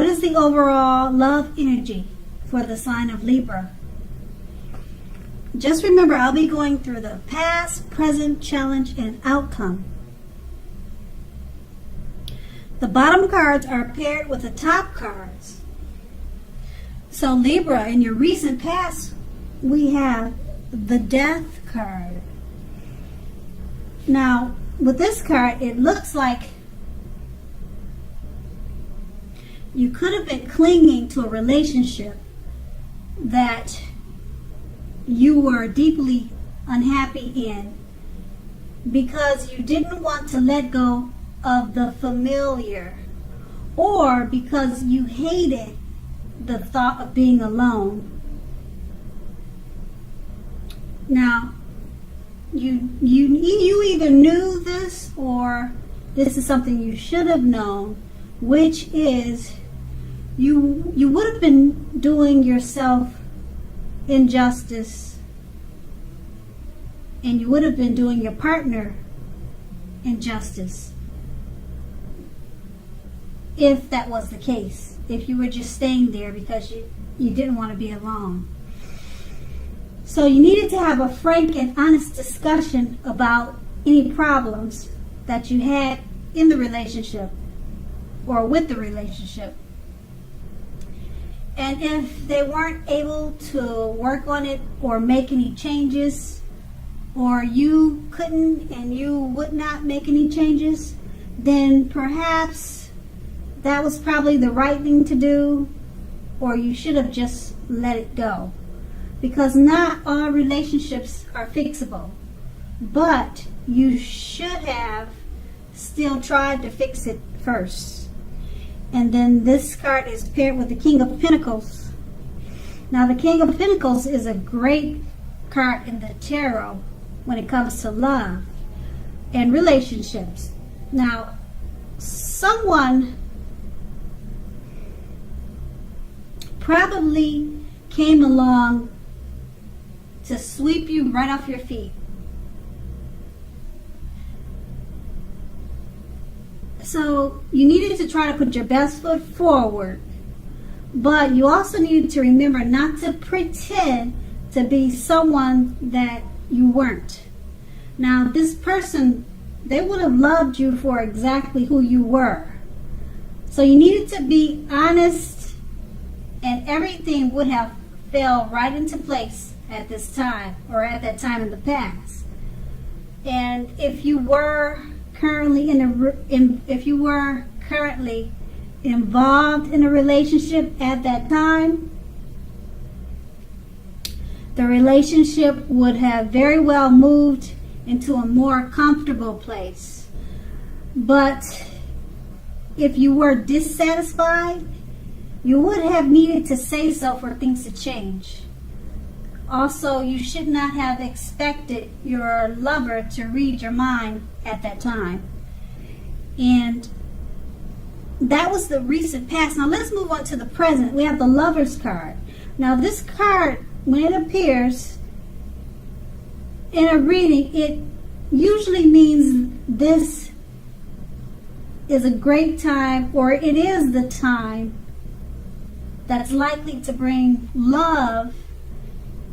What is the overall love energy for the sign of Libra? Just remember, I'll be going through the past, present, challenge, and outcome. The bottom cards are paired with the top cards. So Libra, in your recent past, we have the Death card. Now, with this card, it looks like you could have been clinging to a relationship that you were deeply unhappy in because you didn't want to let go of the familiar, or because you hated the thought of being alone. Now, you either knew this, or this is something you should have known, which is you would have been doing yourself injustice, and you would have been doing your partner injustice if that was the case, if you were just staying there because you didn't want to be alone. So you needed to have a frank and honest discussion about any problems that you had in the relationship or with the relationship. And if they weren't able to work on it or make any changes, or you couldn't and you would not make any changes, then perhaps that was probably the right thing to do, or you should have just let it go. Because not all relationships are fixable, but you should have still tried to fix it first. And then this card is paired with the King of Pentacles. Now the King of Pentacles is a great card in the tarot when it comes to love and relationships. Now, someone probably came along to sweep you right off your feet. So you needed to try to put your best foot forward, but you also needed to remember not to pretend to be someone that you weren't. Now, this person, they would have loved you for exactly who you were. So you needed to be honest, and everything would have fell right into place at this time, or at that time in the past. And if you were currently if you were currently involved in a relationship at that time, the relationship would have very well moved into a more comfortable place. But if you were dissatisfied, you would have needed to say so for things to change. Also, you should not have expected your lover to read your mind at that time. And that was the recent past. Now let's move on to the present. We have the Lover's card. Now this card, when it appears in a reading, it usually means this is a great time, or it is the time that's likely to bring love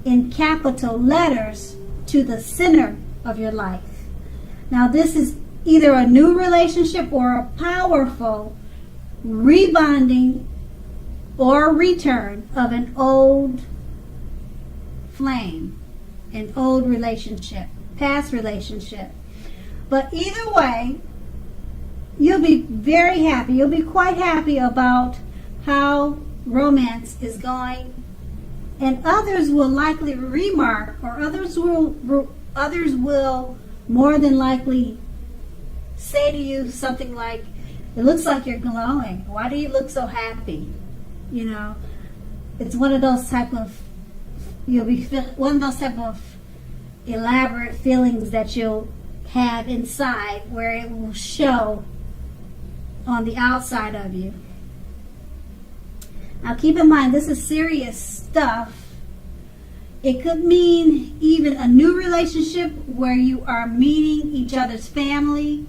in capital letters to the center of your life. Now this is either a new relationship or a powerful rebonding or return of an old flame, an old relationship, past relationship. But either way, you'll be very happy. You'll be quite happy about how romance is going. And others will likely remark, or others will more than likely say to you something like, "It looks like you're glowing. Why do you look so happy?" You know, it's one of those type of elaborate feelings that you'll have inside, where it will show on the outside of you. Now keep in mind, this is serious stuff. It could mean even a new relationship where you are meeting each other's family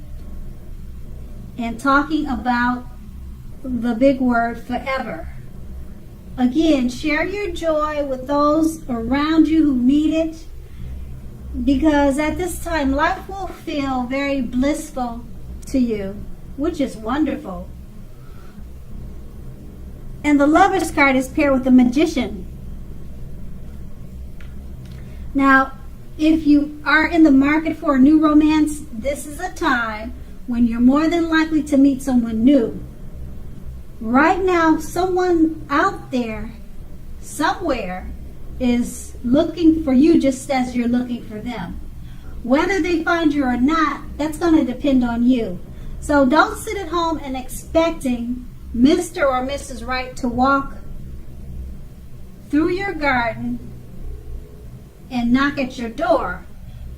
and talking about the big word forever. Again, share your joy with those around you who need it, because at this time life will feel very blissful to you, which is wonderful. And the Lover's card is paired with the Magician. Now, if you are in the market for a new romance, this is a time when you're more than likely to meet someone new. Right now, someone out there, somewhere, is looking for you just as you're looking for them. Whether they find you or not, that's going to depend on you. So don't sit at home and expecting Mr. or Mrs. Right to walk through your garden and knock at your door,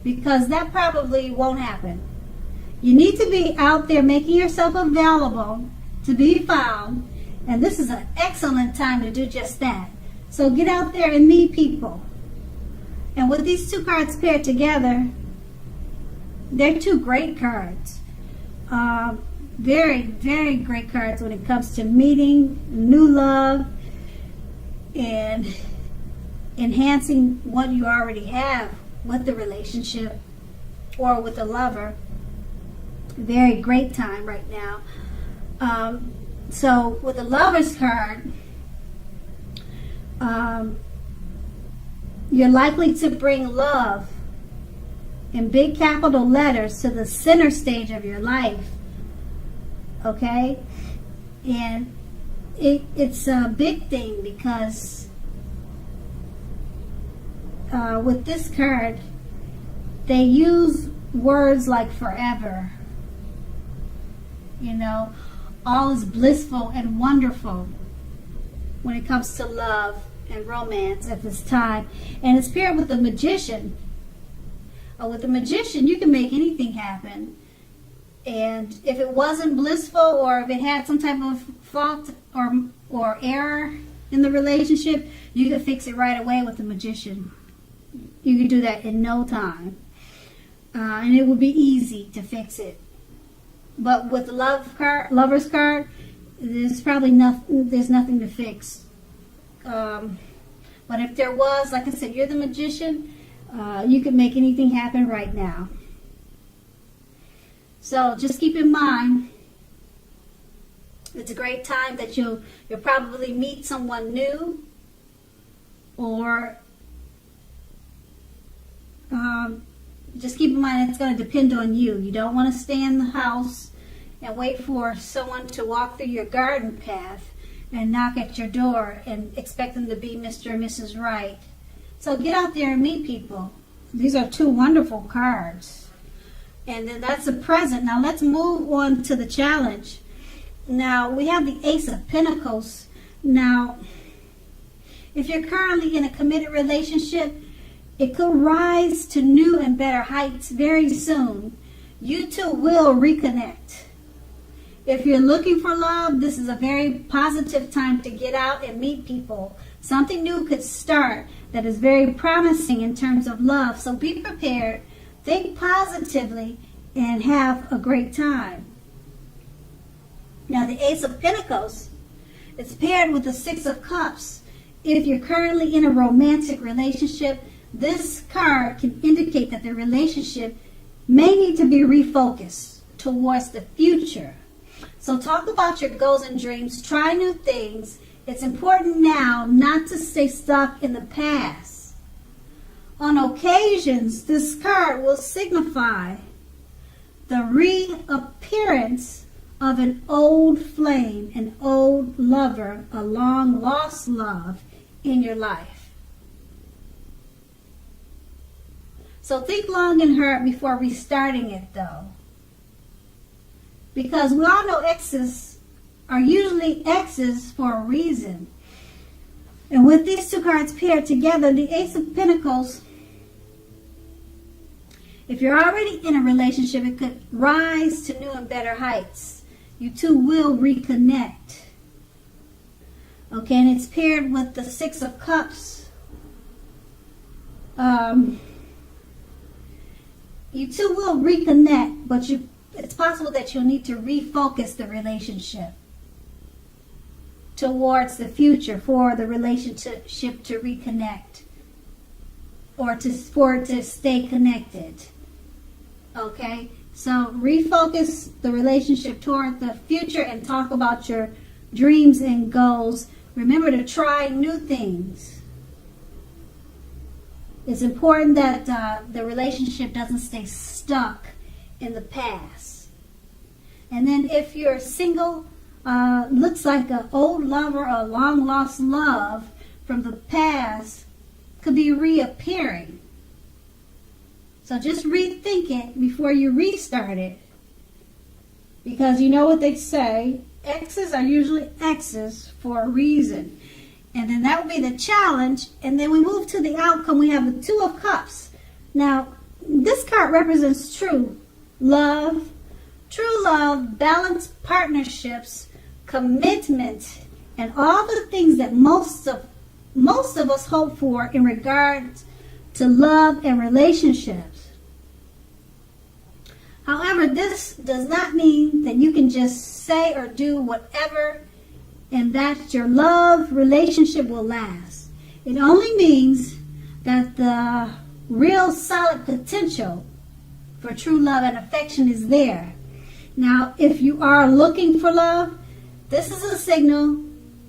because that probably won't happen. You need to be out there making yourself available to be found, and this is an excellent time to do just that. So get out there and meet people. And with these two cards paired together, they're two great cards. Very, very great cards when it comes to meeting new love and enhancing what you already have with the relationship or with the lover. Very great time right now. So with the Lover's card, you're likely to bring love in big capital letters to the center stage of your life. Okay? And it's a big thing because with this card, they use words like forever. You know, all is blissful and wonderful when it comes to love and romance at this time. And it's paired with the Magician. With the Magician, you can make anything happen. And if it wasn't blissful, or if it had some type of fault or error in the relationship, you could fix it right away with the Magician. You could do that in no time. And it would be easy to fix it. But with the Lover's card, there's probably there's nothing to fix. But if there was, like I said, you're the Magician, you can make anything happen right now. So just keep in mind, it's a great time that you'll probably meet someone new, or just keep in mind it's going to depend on you. You don't want to stay in the house and wait for someone to walk through your garden path and knock at your door and expect them to be Mr. or Mrs. Right. So get out there and meet people. These are two wonderful cards. And then that's a present. Now let's move on to the challenge. Now we have the Ace of Pentacles. Now, if you're currently in a committed relationship, it could rise to new and better heights very soon. You two will reconnect. If you're looking for love, this is a very positive time to get out and meet people. Something new could start that is very promising in terms of love. So be prepared, think positively, and have a great time. Now the Ace of Pentacles is paired with the Six of Cups. If you're currently in a romantic relationship, this card can indicate that the relationship may need to be refocused towards the future. So talk about your goals and dreams. Try new things. It's important now not to stay stuck in the past. On occasions, this card will signify the reappearance of an old flame, an old lover, a long lost love in your life. So think long and hard before restarting it, though. Because we all know exes are usually exes for a reason. And with these two cards paired together, the Ace of Pentacles, if you're already in a relationship, it could rise to new and better heights. You two will reconnect. Okay, and it's paired with the Six of Cups. You two will reconnect, but it's possible that you'll need to refocus the relationship. towards the future for the relationship to reconnect or for it to stay connected. Okay? So refocus the relationship toward the future and talk about your dreams and goals. Remember to try new things. It's important that the relationship doesn't stay stuck in the past. And then if you're single, looks like an old lover or long lost love from the past could be reappearing. So just rethink it before you restart it. Because you know what they say, exes are usually exes for a reason. And then that will be the challenge. And then we move to the outcome. We have the Two of Cups. Now, this card represents true love, balanced partnerships, commitment, and all the things that most of us hope for in regards to love and relationships. However, this does not mean that you can just say or do whatever and that your love relationship will last. It only means that the real solid potential for true love and affection is there. Now, if you are looking for love, this is a signal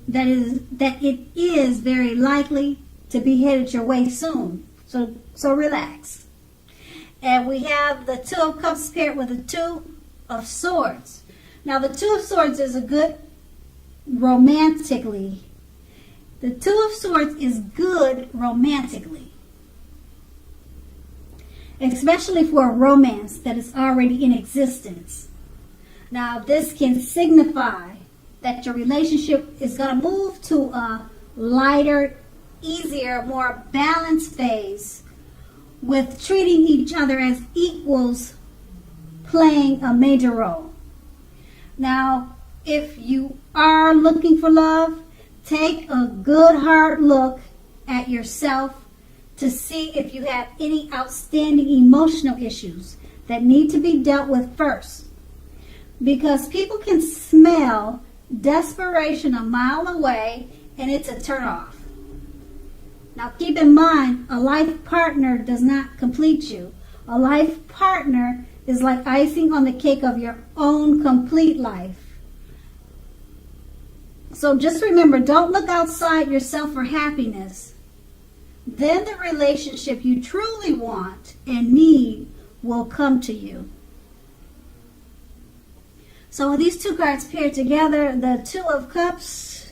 that it is very likely to be headed your way soon. So relax. And we have the Two of Cups paired with the Two of Swords. Now, the Two of Swords is a good romantically. The Two of Swords is good romantically. Especially for a romance that is already in existence. Now, this can signify that your relationship is going to move to a lighter, easier, more balanced phase with treating each other as equals playing a major role. Now, if you are looking for love, take a good hard look at yourself to see if you have any outstanding emotional issues that need to be dealt with first. Because people can smell desperation a mile away and it's a turnoff. Now keep in mind, a life partner does not complete you. A life partner is like icing on the cake of your own complete life. So just remember, don't look outside yourself for happiness. Then the relationship you truly want and need will come to you. So with these two cards paired together, the Two of Cups,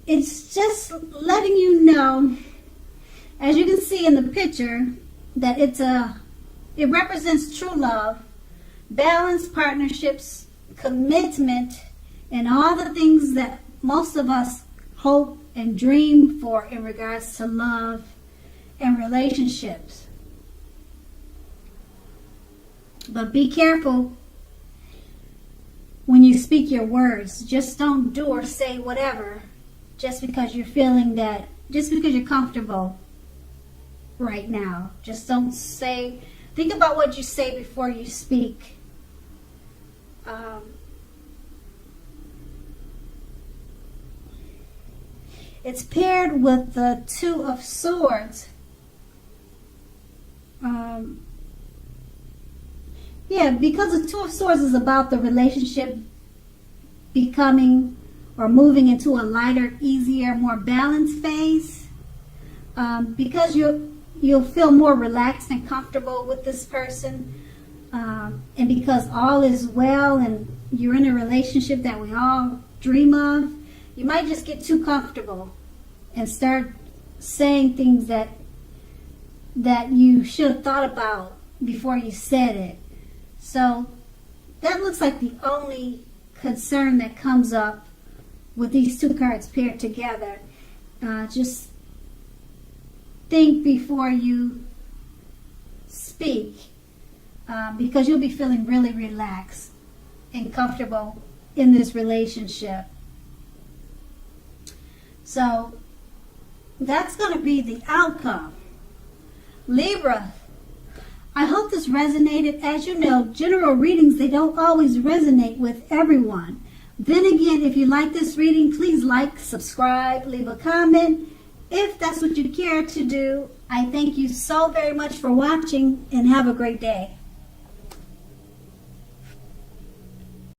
it's just letting you know, as you can see in the picture, that it represents true love, balanced partnerships, commitment, and all the things that most of us hope and dream for in regards to love and relationships. But be careful when you speak your words. Just don't do or say whatever just because you're feeling that, just because you're comfortable right now. Just don't say, think about what you say before you speak. It's paired with the Two of Swords. Because the Two of Swords is about the relationship becoming or moving into a lighter, easier, more balanced phase. Because you'll feel more relaxed and comfortable with this person. And because all is well and you're in a relationship that we all dream of, you might just get too comfortable and start saying things that you should have thought about before you said it. So that looks like the only concern that comes up with these two cards paired together. Just think before you speak, because you'll be feeling really relaxed and comfortable in this relationship. So that's going to be the outcome. Libra, I hope this resonated. As you know, general readings, they don't always resonate with everyone. Then again, if you like this reading, please like, subscribe, leave a comment. If that's what you care to do, I thank you so very much for watching and have a great day.